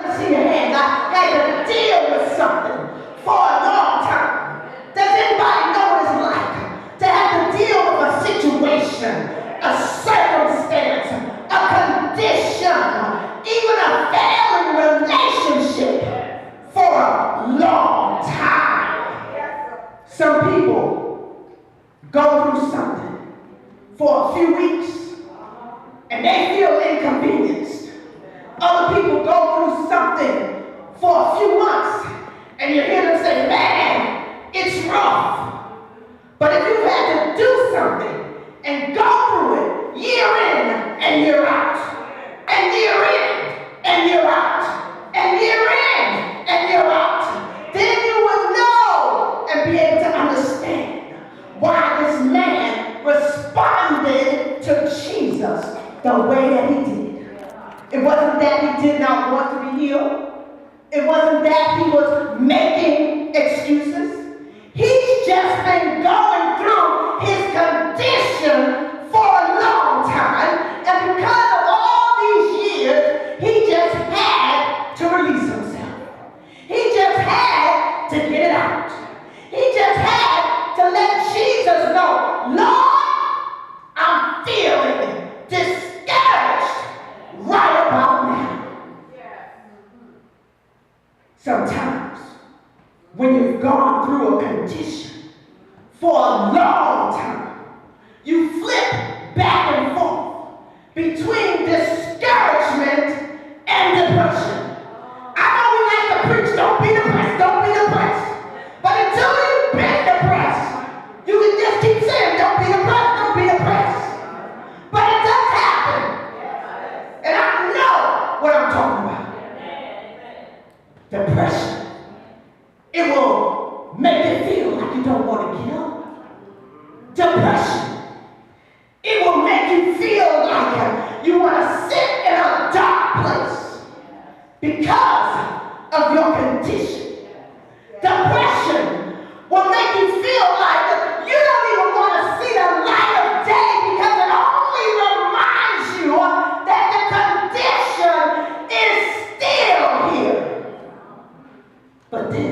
Let me see your hands. I had to deal with something for a long time. Does anybody know what it's like to have to deal with a situation, a circumstance, a condition, even a failing relationship for a long time? Some people go through something for a few weeks and they feel inconvenienced. Other people go through something for a few months and you hear them say, man, it's rough. But if you've had to do something and go through it year in and year out, and year in and year out, and year in and year out, then you will know and be able to understand why this man responded to Jesus the way that he did. It wasn't that he did not want to be healed. It wasn't that he was making excuses. He's just been going through his condition for a long time, and because of all these years, he just had to release himself. He just had to get it out. He just had to let Jesus know, Lord, I'm feeling discouraged right about now. Sometimes, when you've gone through a condition for a long time, you flip back and forth between discouragement and depression. I know we like to preach, don't be depressed, don't be depressed. But until you've been depressed, you can just keep saying, don't be depressed, don't be depressed. But it does happen. And I know what I'm talking about. Depression. It will make you feel like you don't want to get up. Depression. It will make you feel like you want to sit in a dark place because of your condition. Depression will make you feel like you don't even want to see the light of day because it only reminds you that the condition is still here. But then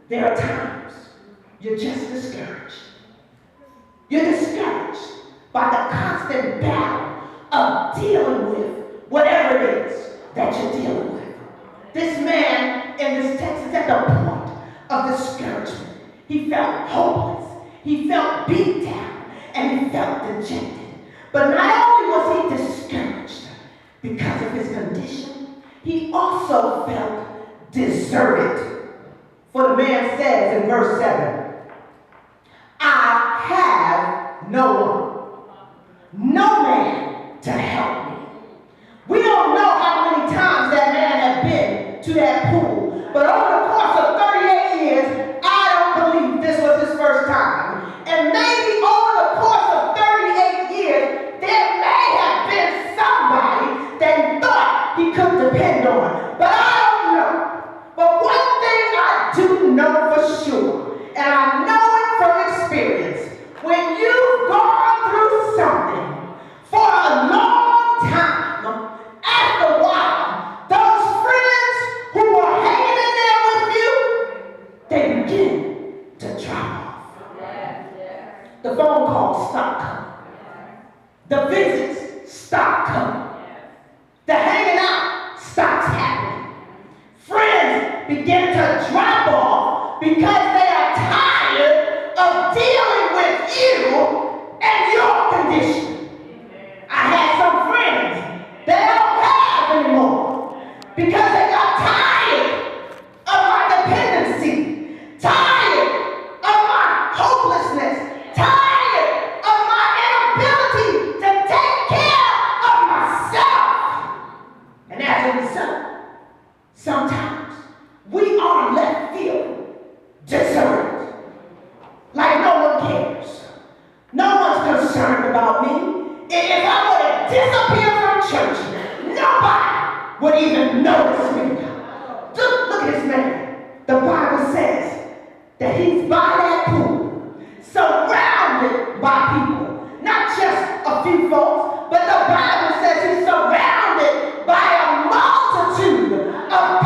there are times you're just discouraged. You're discouraged by the constant battle of dealing with whatever it is that you're dealing with. This man in this text is at the point of discouragement. He felt hopeless. He felt beat down. And he felt dejected. But not only was he discouraged because of his condition, he also felt deserted. For the man says in verse 7, I have no one, no man to help me. We don't know how many times that man had been to that pool, but over the course of 38 years, I don't believe this was his first time. And maybe over the course of 38 years, there may have been somebody that he thought he could depend on. But I don't know. But one thing I do know for sure, and I know it from experience, when you've gone through something for a long time, after a while, those friends who were hanging in there with you, they begin to drop off. The phone calls stop coming. The visits stop coming. The hanging out stops happening. Friends begin to drop off because they are tired of dealing with you and your condition. I had some friends that I don't have anymore because they got tired of my dependency, tired of my hopelessness, tired of my inability to take care of myself. And as a result, sometimes we are left feeling deserted. Like no one cares. No one's concerned about me. If I were to disappear from church, nobody would even notice me. Look at this man. The Bible says that he's by that pool, surrounded by people. Not just a few folks, but the Bible says he's surrounded by a multitude of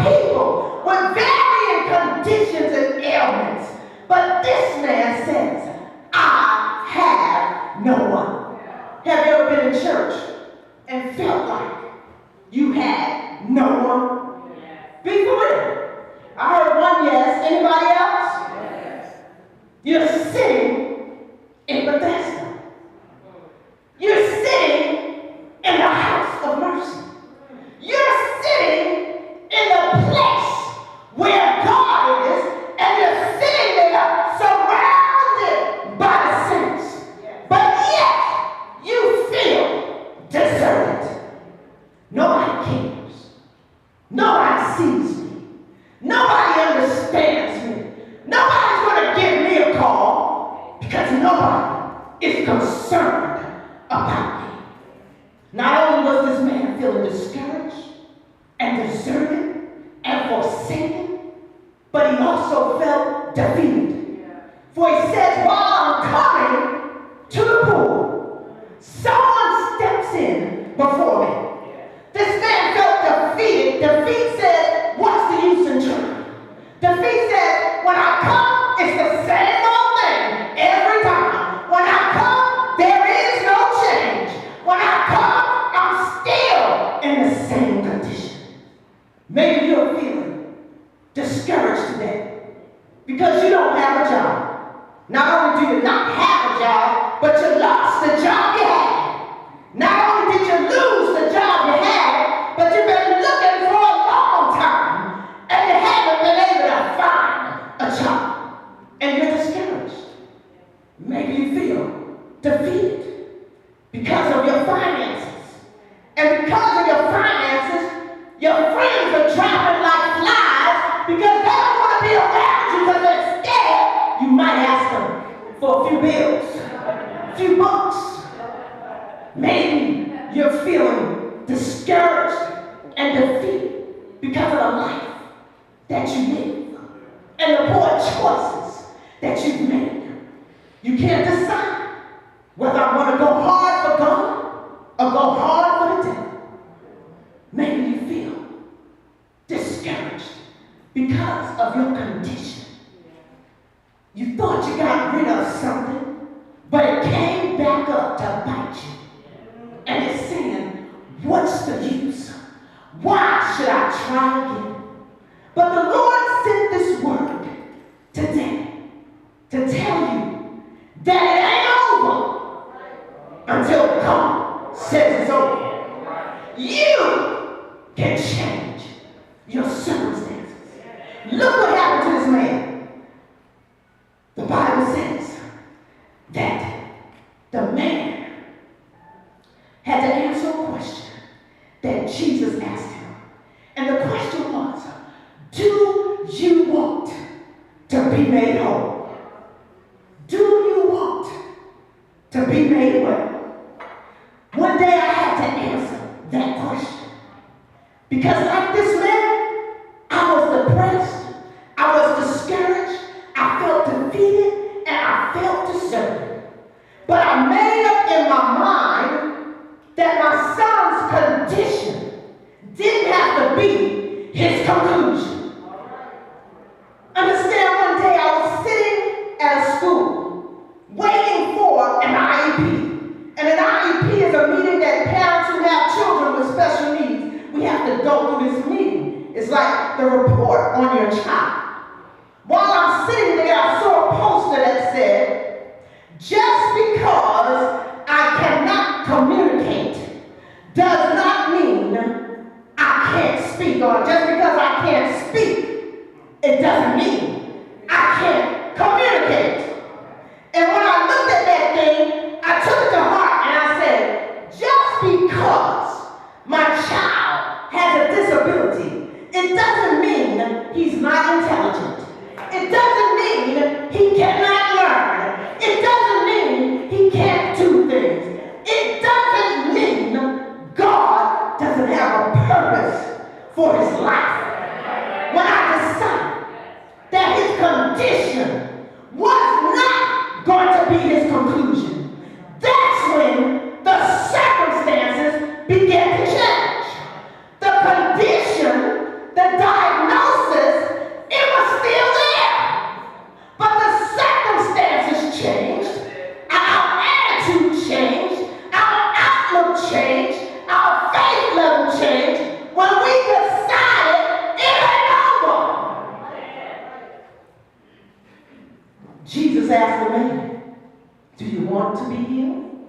defeated. For he says, while I'm coming to the pool, someone steps in before me. This man felt defeated. Defeat said, what's the use in trying? Defeat said, when I come, it's the same old thing every time. When I come, there is no change. When I come, I'm still in the same condition. Maybe you're feeling discouraged today because you don't have a job. Not only do you not have a job, but you lost the job you had. Not only did you lose the job you had, but you've been looking for a long time and you haven't been able to find a job. And you're discouraged. Maybe you feel defeated because of your finances. And because of your finances, your friends are dropping like flies because they don't want to be around you because they're scared you might ask them for a few bills, a few bucks. Maybe you're feeling discouraged and defeated because of the life that you live and the poor choices that you've made. You can't decide whether I want to go hard for God or go hard for the devil. Maybe you feel discouraged because of your condition. You thought you got rid of something, but it came back up to bite you. And it's saying, what's the use? Why should I try again? But the Lord sent this word today to tell you that it ain't over until God says it's over. You can change your circumstances. Look what happened to this man. The Bible says that the man had to answer a question that Jesus asked him. And the question was, do you want to be made whole? Do you want to be made well? One day I had to answer that question. Because like this man, I was depressed, I was discouraged, I felt defeated, and I felt deserted. But I made up in my mind that my son's condition didn't have to be his conclusion. Understand, one day I was sitting at a school waiting for an IEP. And an IEP is a meeting that parents who have children with special needs, we have to go through this meeting. It's like the report on your child. While I'm sitting there, I saw a poster that said, just because I cannot communicate does not mean I can't speak. Or just because I can't speak, it doesn't mean I can't communicate. And when I looked at that thing, I took it to heart and I said, just because my child has a disability, it doesn't mean he's not intelligent. It doesn't mean he cannot learn. It doesn't mean he can't do things. It doesn't mean God doesn't have a purpose for his life. When I decided that his condition was not going to be his conclusion, that's when the circumstances began to change. The condition, the diagnosis, it was still there. But the circumstances changed, our attitude changed, our outlook changed, our faith level changed when we decided it ain't over. Jesus asked the man, do you want to be healed?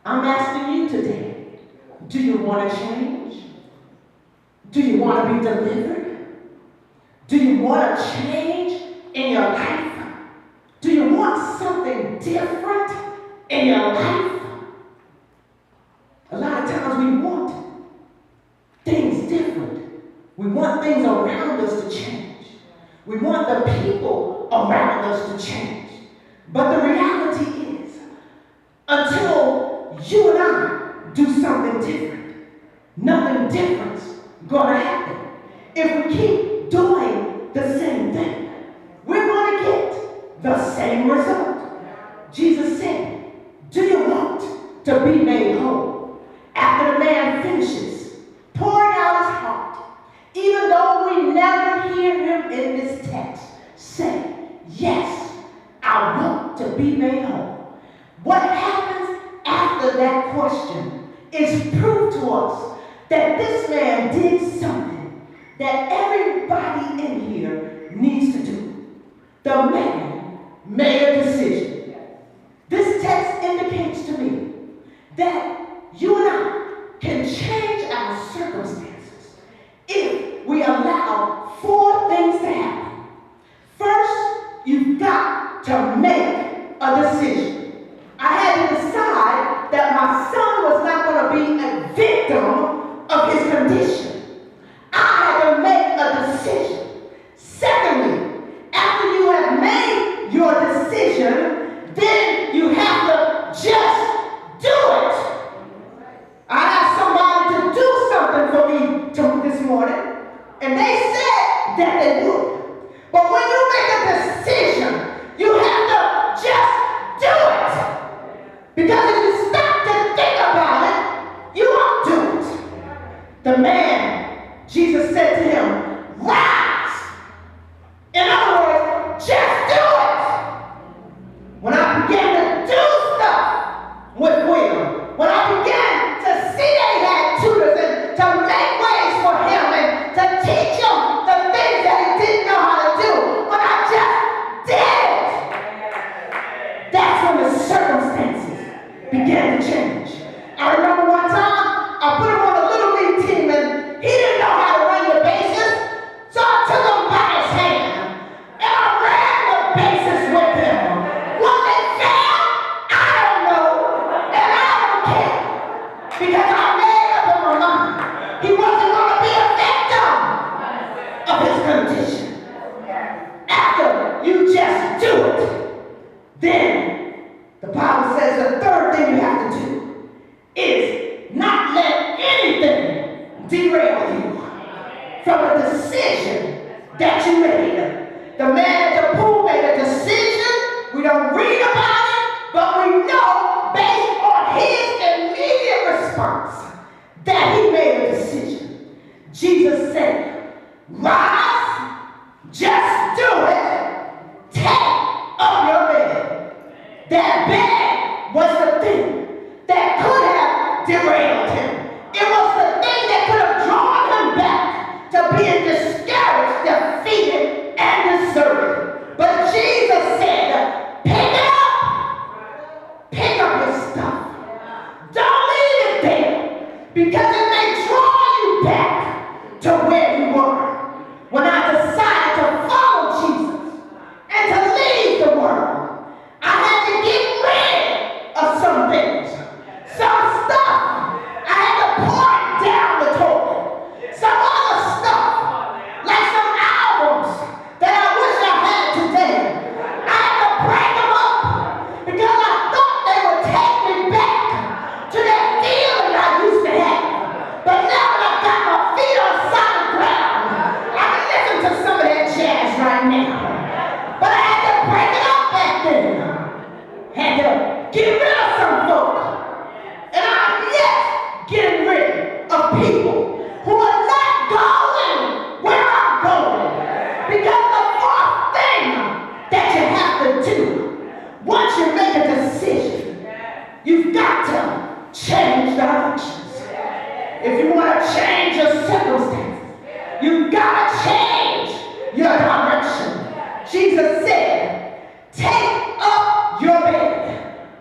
I'm asking you today, do you want to change? Do you want to be delivered? Do you want to change in your life? Do you want something different in your life? A lot of times we want things different. We want things around us to change. We want the people around us to change. But the reality is, until you and I do something different, nothing different's going to happen. If we keep doing the same thing, we're going to to be made whole. What happens after that question is proof to us that this man did something that everybody in here needs to do. The man made a decision. This text indicates to me that you and I can change our circumstances if we allow 4 things to happen. First, you've got to make a decision. I had to decide that my son was not going to be a victim of his condition. I had to make a decision. Secondly, after you have made your decision, then you have to just do it. I asked somebody to do something for me this morning, and they said that they would. But when you make a decision, you have to just do it. Because if you stop to think about it, you won't do it. The man, Jesus said to him, rise. In other words, just do it. When I began to do stuff with Will, when I began to see that he had tutors and to make ways for him and to teach him the things that he didn't know how to do, when I just did it, that's when the circumstances began to change. I remember one time I put him on a little league team and he didn't know how to run the bases, so I took him by his hand and I ran the bases with him. Was it fair? I don't know, and I don't care, because I made up in my mind he wasn't going to be a victim of his condition. After you just do it, then the Bible says the third thing you have to do is not let anything derail you from a decision that you made. The man at the pool made a decision. We don't read about it, but we know based on his immediate response that he made a decision. Jesus said, rise, just do it, take up your bed. That bed was the thing that could have derailed him. It was the thing that could have drawn him back to being discouraged, defeated, and deserted. But Jesus said, pick up your stuff. Don't leave it there, because it may draw you back to where you were. When I decided to follow Jesus and to leave the world, I had to get rid of some things. Some stuff, I had to pour it down the toilet. Some other stuff, like some albums that I wish I had today, I had to break them up because I thought they would take me back to that feeling I used to have. But now that I've got my feet on solid ground, I can listen to some of that jazz right now. But I had to break it up back then. Had to get rid of some folk. And I'm yet getting rid of people who are not going where I'm going. Because the fourth thing that you have to do, once you make a decision, you've got to change directions. If you want to change your circumstances, you've got to change your direction. Jesus said, take up your bed.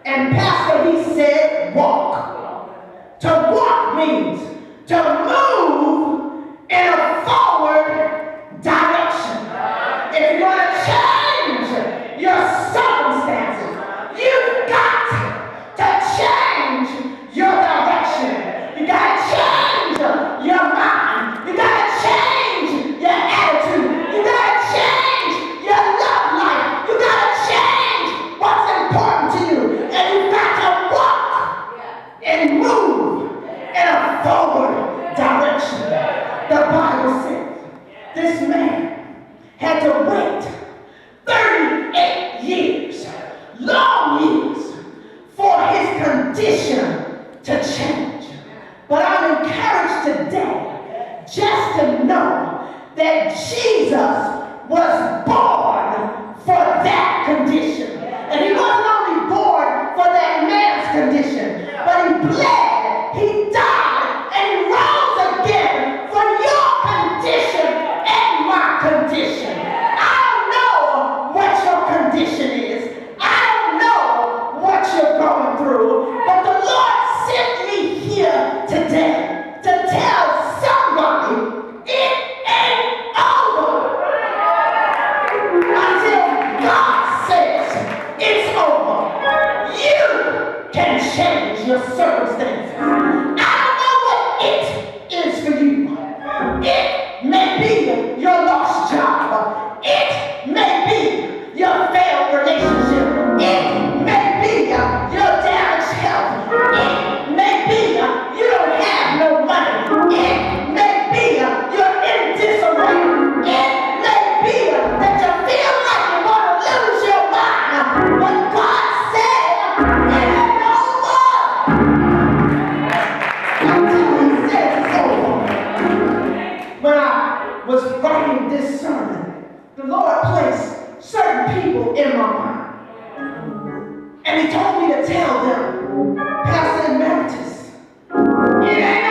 And Pastor, he said, walk. To walk means to move in a forward direction. If you want to change your circumstances, you've got to change your direction. You got to change your mind. You got to change your attitude. You got to change your love life. You got to change what's important to you. And you got to walk and move in a forward direction. The Bible says this man had to wait 38 years, long years, for his condition to change. But I'm encouraged today just to know that Jesus was born for that condition. And he wasn't be your lost job. It may be your failed relationship. It may be your damaged health. It may be you don't have no money. It may be you're in disarray. It may be that you feel like you want to lose your mind. But God said, it ain't no more until He says it's over. When I was writing this sermon, the Lord placed certain people in my mind. And He told me to tell them, Pastor Emeritus, it ain't